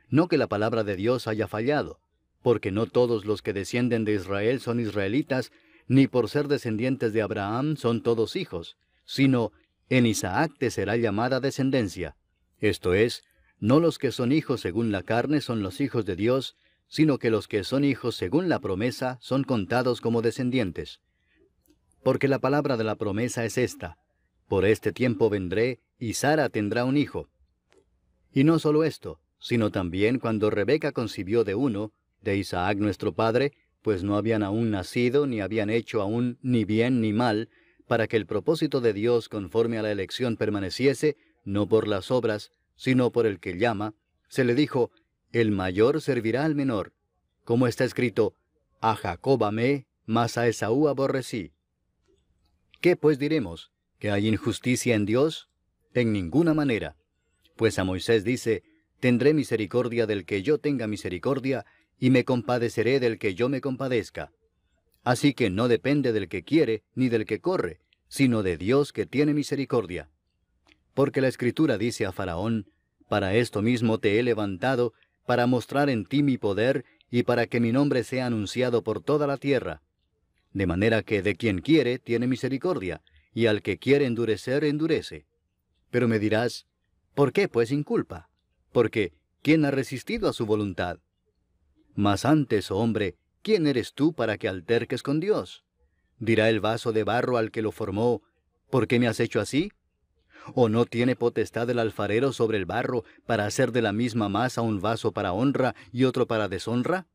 No que la palabra de Dios haya fallado, porque no todos los que descienden de Israel son israelitas, ni por ser descendientes de Abraham son todos hijos, sino en Isaac te será llamada descendencia. Esto es, no los que son hijos según la carne son los hijos de Dios, sino que los que son hijos según la promesa son contados como descendientes. Porque la palabra de la promesa es esta: por este tiempo vendré, y Sara tendrá un hijo. Y no solo esto, sino también cuando Rebeca concibió de uno, de Isaac nuestro padre, pues no habían aún nacido, ni habían hecho aún ni bien ni mal, para que el propósito de Dios conforme a la elección permaneciese, no por las obras, sino por el que llama, se le dijo: el mayor servirá al menor. Como está escrito: a Jacob amé, mas a Esaú aborrecí. ¿Qué pues diremos? ¿Que hay injusticia en Dios? En ninguna manera. Pues a Moisés dice: tendré misericordia del que yo tenga misericordia, y me compadeceré del que yo me compadezca. Así que no depende del que quiere, ni del que corre, sino de Dios que tiene misericordia. Porque la Escritura dice a Faraón: para esto mismo te he levantado, para mostrar en ti mi poder, y para que mi nombre sea anunciado por toda la tierra. De manera que de quien quiere tiene misericordia, y al que quiere endurecer, endurece. Pero me dirás: ¿por qué pues inculpa? Porque ¿quién ha resistido a su voluntad? Mas antes, oh hombre, ¿quién eres tú para que alterques con Dios? Dirá el vaso de barro al que lo formó: ¿por qué me has hecho así? ¿O no tiene potestad el alfarero sobre el barro para hacer de la misma masa un vaso para honra y otro para deshonra?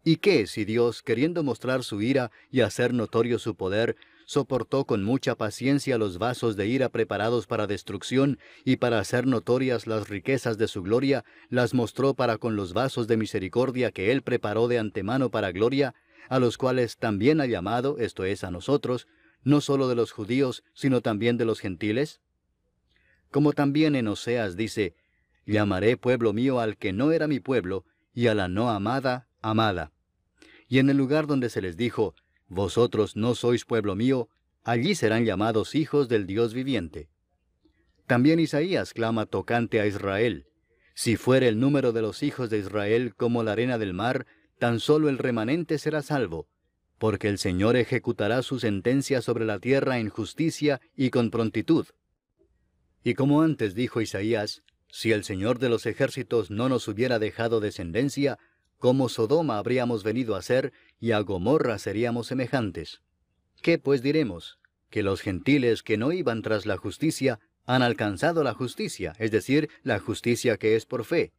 ¿Y qué si Dios, queriendo mostrar su ira y hacer notorio su poder, soportó con mucha paciencia los vasos de ira preparados para destrucción, y para hacer notorias las riquezas de su gloria, las mostró para con los vasos de misericordia que Él preparó de antemano para gloria, a los cuales también ha llamado, esto es, a nosotros, no solo de los judíos, sino también de los gentiles? Como también en Oseas dice: llamaré pueblo mío al que no era mi pueblo, y a la no amada, amada. Y en el lugar donde se les dijo: vosotros no sois pueblo mío, allí serán llamados hijos del Dios viviente. También Isaías clama tocante a Israel: si fuere el número de los hijos de Israel como la arena del mar, tan solo el remanente será salvo, porque el Señor ejecutará su sentencia sobre la tierra en justicia y con prontitud. Y como antes dijo Isaías: si el Señor de los ejércitos no nos hubiera dejado descendencia, como Sodoma habríamos venido a ser, y a Gomorra seríamos semejantes. ¿Qué pues diremos? Que los gentiles que no iban tras la justicia han alcanzado la justicia, es decir, la justicia que es por fe.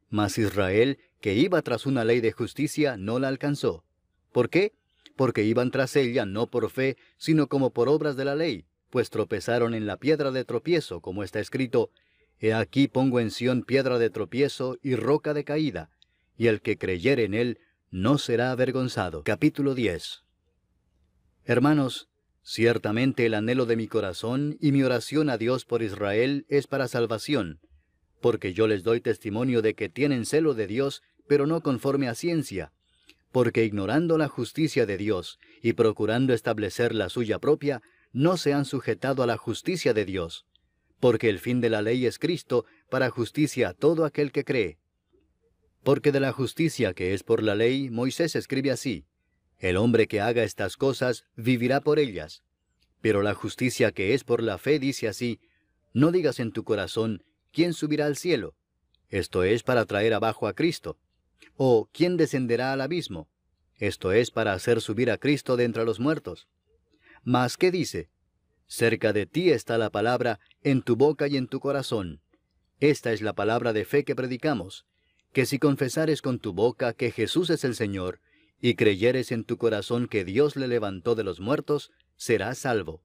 Mas Israel, que iba tras una ley de justicia, no la alcanzó. ¿Por qué? Porque iban tras ella no por fe, sino como por obras de la ley, pues tropezaron en la piedra de tropiezo, como está escrito: he aquí pongo en Sión piedra de tropiezo y roca de caída, y el que creyere en él no será avergonzado. Capítulo 10. Hermanos, ciertamente el anhelo de mi corazón y mi oración a Dios por Israel es para salvación, porque yo les doy testimonio de que tienen celo de Dios, pero no conforme a ciencia, porque ignorando la justicia de Dios y procurando establecer la suya propia, no se han sujetado a la justicia de Dios, porque el fin de la ley es Cristo, para justicia a todo aquel que cree. Porque de la justicia que es por la ley, Moisés escribe así: el hombre que haga estas cosas vivirá por ellas. Pero la justicia que es por la fe dice así: no digas en tu corazón: ¿quién subirá al cielo? Esto es, para traer abajo a Cristo. O ¿quién descenderá al abismo? Esto es, para hacer subir a Cristo de entre los muertos. Mas ¿qué dice? Cerca de ti está la palabra, en tu boca y en tu corazón. Esta es la palabra de fe que predicamos: que si confesares con tu boca que Jesús es el Señor, y creyeres en tu corazón que Dios le levantó de los muertos, serás salvo.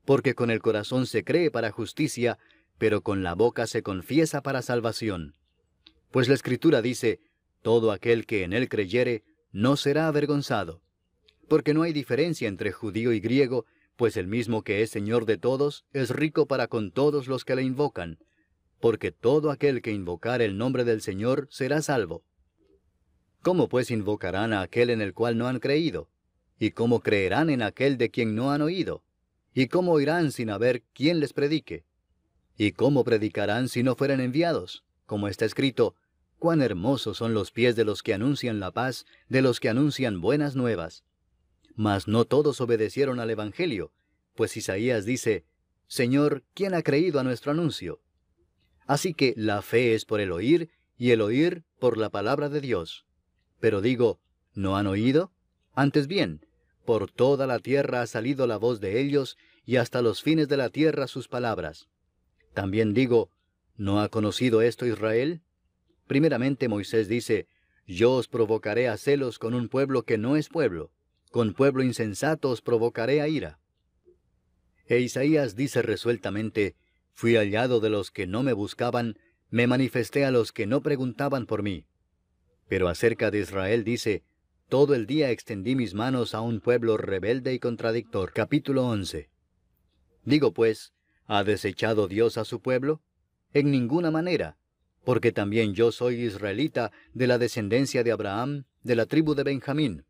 Porque con el corazón se cree para justicia, pero con la boca se confiesa para salvación. Pues la Escritura dice: todo aquel que en él creyere, no será avergonzado. Porque no hay diferencia entre judío y griego, pues el mismo que es Señor de todos, es rico para con todos los que le invocan. Porque todo aquel que invocare el nombre del Señor será salvo. ¿Cómo pues invocarán a aquel en el cual no han creído? ¿Y cómo creerán en aquel de quien no han oído? ¿Y cómo oirán sin haber quien les predique? ¿Y cómo predicarán si no fueren enviados? Como está escrito: cuán hermosos son los pies de los que anuncian la paz, de los que anuncian buenas nuevas. Mas no todos obedecieron al Evangelio, pues Isaías dice, Señor, ¿quién ha creído a nuestro anuncio? Así que la fe es por el oír, y el oír por la palabra de Dios. Pero digo, ¿no han oído? Antes bien, por toda la tierra ha salido la voz de ellos, y hasta los fines de la tierra sus palabras. También digo, ¿no ha conocido esto Israel? Primeramente Moisés dice, Yo os provocaré a celos con un pueblo que no es pueblo, con pueblo insensato os provocaré a ira. E Isaías dice resueltamente, Fui hallado de los que no me buscaban, me manifesté a los que no preguntaban por mí. Pero acerca de Israel dice, Todo el día extendí mis manos a un pueblo rebelde y contradictor. Capítulo 11. Digo pues, ¿ha desechado Dios a su pueblo? En ninguna manera, porque también yo soy israelita de la descendencia de Abraham, de la tribu de Benjamín.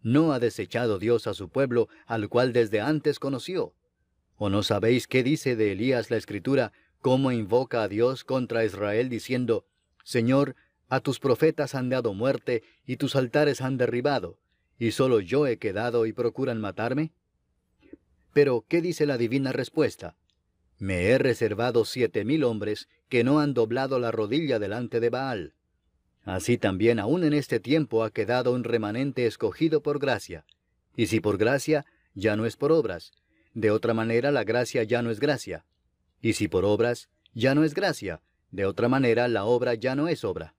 ¿No ha desechado Dios a su pueblo, al cual desde antes conoció? ¿O no sabéis qué dice de Elías la Escritura, cómo invoca a Dios contra Israel, diciendo, Señor, a tus profetas han dado muerte, y tus altares han derribado, y solo yo he quedado y procuran matarme? Pero, ¿qué dice la divina respuesta? Me he reservado 7,000 hombres que no han doblado la rodilla delante de Baal. Así también aún en este tiempo ha quedado un remanente escogido por gracia. Y si por gracia, ya no es por obras. De otra manera la gracia ya no es gracia. Y si por obras, ya no es gracia. De otra manera la obra ya no es obra.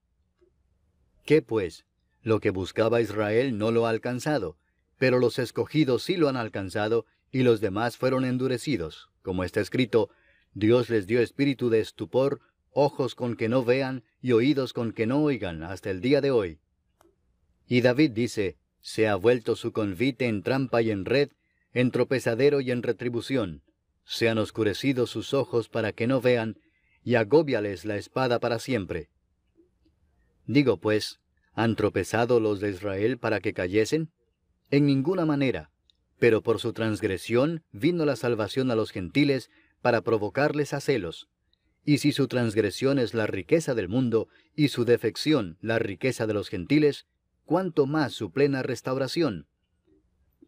¿Qué pues? Lo que buscaba Israel no lo ha alcanzado, pero los escogidos sí lo han alcanzado, y los demás fueron endurecidos. Como está escrito, Dios les dio espíritu de estupor, ojos con que no vean, y oídos con que no oigan, hasta el día de hoy. Y David dice, se ha vuelto su convite en trampa y en red, en tropezadero y en retribución. Se han oscurecido sus ojos para que no vean, y agóbiales la espada para siempre. Digo pues, ¿han tropezado los de Israel para que cayesen? En ninguna manera. Pero por su transgresión vino la salvación a los gentiles para provocarles a celos. Y si su transgresión es la riqueza del mundo, y su defección la riqueza de los gentiles, ¿cuánto más su plena restauración?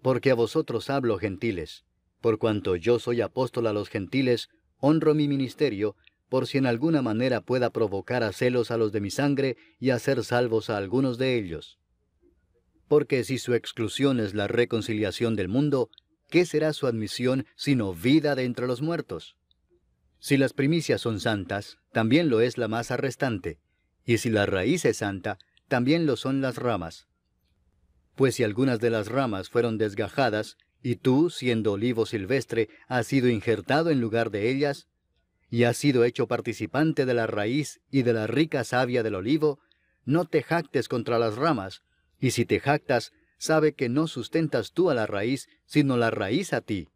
Porque a vosotros hablo, gentiles, por cuanto yo soy apóstol a los gentiles, honro mi ministerio, por si en alguna manera pueda provocar a celos a los de mi sangre y hacer salvos a algunos de ellos. Porque si su exclusión es la reconciliación del mundo, ¿qué será su admisión sino vida de entre los muertos? Si las primicias son santas, también lo es la masa restante, y si la raíz es santa, también lo son las ramas. Pues si algunas de las ramas fueron desgajadas, y tú, siendo olivo silvestre, has sido injertado en lugar de ellas, y has sido hecho participante de la raíz y de la rica savia del olivo, no te jactes contra las ramas, y si te jactas, sabe que no sustentas tú a la raíz, sino la raíz a ti.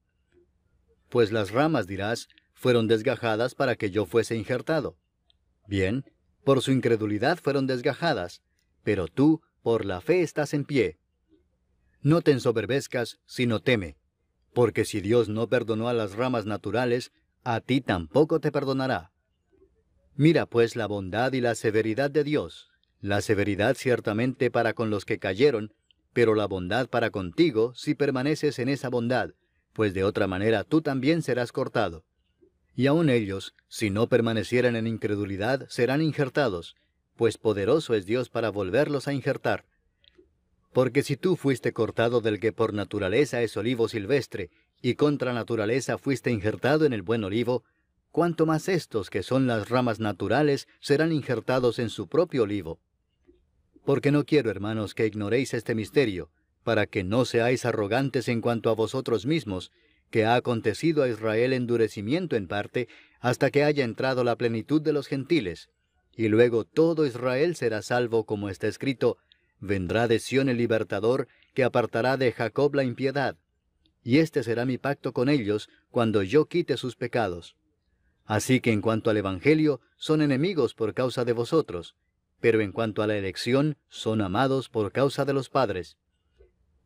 Pues las ramas, dirás, fueron desgajadas para que yo fuese injertado. Bien, por su incredulidad fueron desgajadas, pero tú, por la fe estás en pie. No te ensoberbezcas, sino teme, porque si Dios no perdonó a las ramas naturales, a ti tampoco te perdonará. Mira pues la bondad y la severidad de Dios. La severidad ciertamente para con los que cayeron, pero la bondad para contigo si permaneces en esa bondad, pues de otra manera tú también serás cortado. Y aun ellos, si no permanecieran en incredulidad, serán injertados, pues poderoso es Dios para volverlos a injertar. Porque si tú fuiste cortado del que por naturaleza es olivo silvestre, y contra naturaleza fuiste injertado en el buen olivo, cuánto más estos que son las ramas naturales serán injertados en su propio olivo. Porque no quiero, hermanos, que ignoréis este misterio, para que no seáis arrogantes en cuanto a vosotros mismos, que ha acontecido a Israel endurecimiento en parte, hasta que haya entrado la plenitud de los gentiles, y luego todo Israel será salvo, como está escrito, vendrá de Sión el libertador, que apartará de Jacob la impiedad. Y este será mi pacto con ellos, cuando yo quite sus pecados. Así que en cuanto al Evangelio, son enemigos por causa de vosotros, pero en cuanto a la elección, son amados por causa de los padres.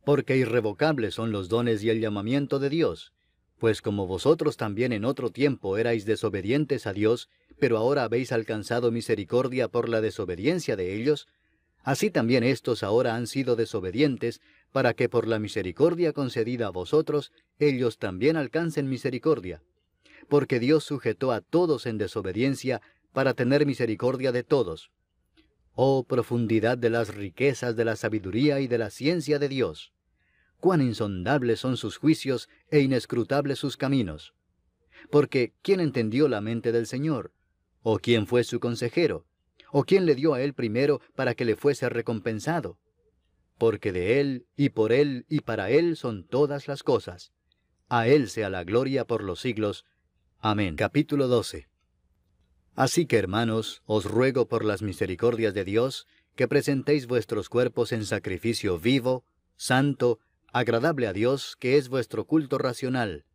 Porque irrevocables son los dones y el llamamiento de Dios, Pues como vosotros también en otro tiempo erais desobedientes a Dios, pero ahora habéis alcanzado misericordia por la desobediencia de ellos, así también éstos ahora han sido desobedientes, para que por la misericordia concedida a vosotros, ellos también alcancen misericordia. Porque Dios sujetó a todos en desobediencia, para tener misericordia de todos. Oh profundidad de las riquezas de la sabiduría y de la ciencia de Dios. Cuán insondables son sus juicios e inescrutables sus caminos. Porque ¿quién entendió la mente del Señor? ¿O quién fue su consejero? ¿O quién le dio a él primero para que le fuese recompensado? Porque de él, y para él son todas las cosas. A él sea la gloria por los siglos. Amén. Capítulo 12. Así que, hermanos, os ruego por las misericordias de Dios, que presentéis vuestros cuerpos en sacrificio vivo, santo, agradable a Dios, que es vuestro culto racional.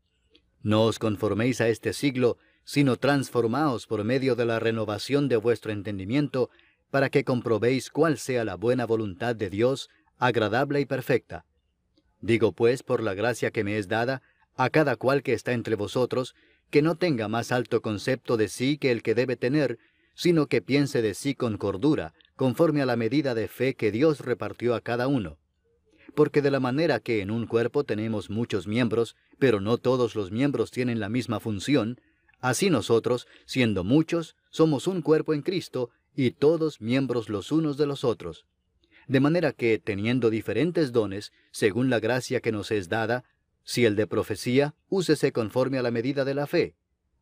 No os conforméis a este siglo, sino transformaos por medio de la renovación de vuestro entendimiento, para que comprobéis cuál sea la buena voluntad de Dios, agradable y perfecta. Digo pues, por la gracia que me es dada, a cada cual que está entre vosotros, que no tenga más alto concepto de sí que el que debe tener, sino que piense de sí con cordura, conforme a la medida de fe que Dios repartió a cada uno. Porque de la manera que en un cuerpo tenemos muchos miembros, pero no todos los miembros tienen la misma función, así nosotros, siendo muchos, somos un cuerpo en Cristo, y todos miembros los unos de los otros. De manera que, teniendo diferentes dones, según la gracia que nos es dada, si el de profecía, úsese conforme a la medida de la fe,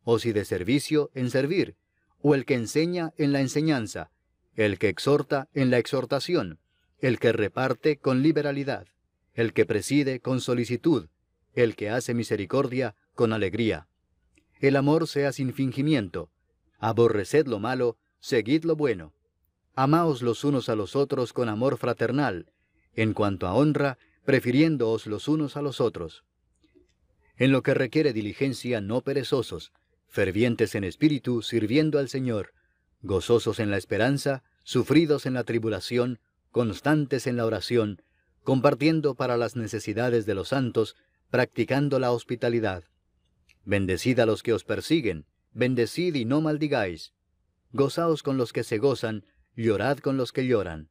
o si de servicio, en servir, o el que enseña, en la enseñanza, el que exhorta, en la exhortación, el que reparte, con liberalidad, el que preside, con solicitud, el que hace misericordia, con alegría. El amor sea sin fingimiento. Aborreced lo malo, seguid lo bueno. Amaos los unos a los otros con amor fraternal, en cuanto a honra, prefiriéndoos los unos a los otros. En lo que requiere diligencia, no perezosos, fervientes en espíritu, sirviendo al Señor, gozosos en la esperanza, sufridos en la tribulación, constantes en la oración, compartiendo para las necesidades de los santos, practicando la hospitalidad. Bendecid a los que os persiguen, bendecid y no maldigáis. Gozaos con los que se gozan, llorad con los que lloran.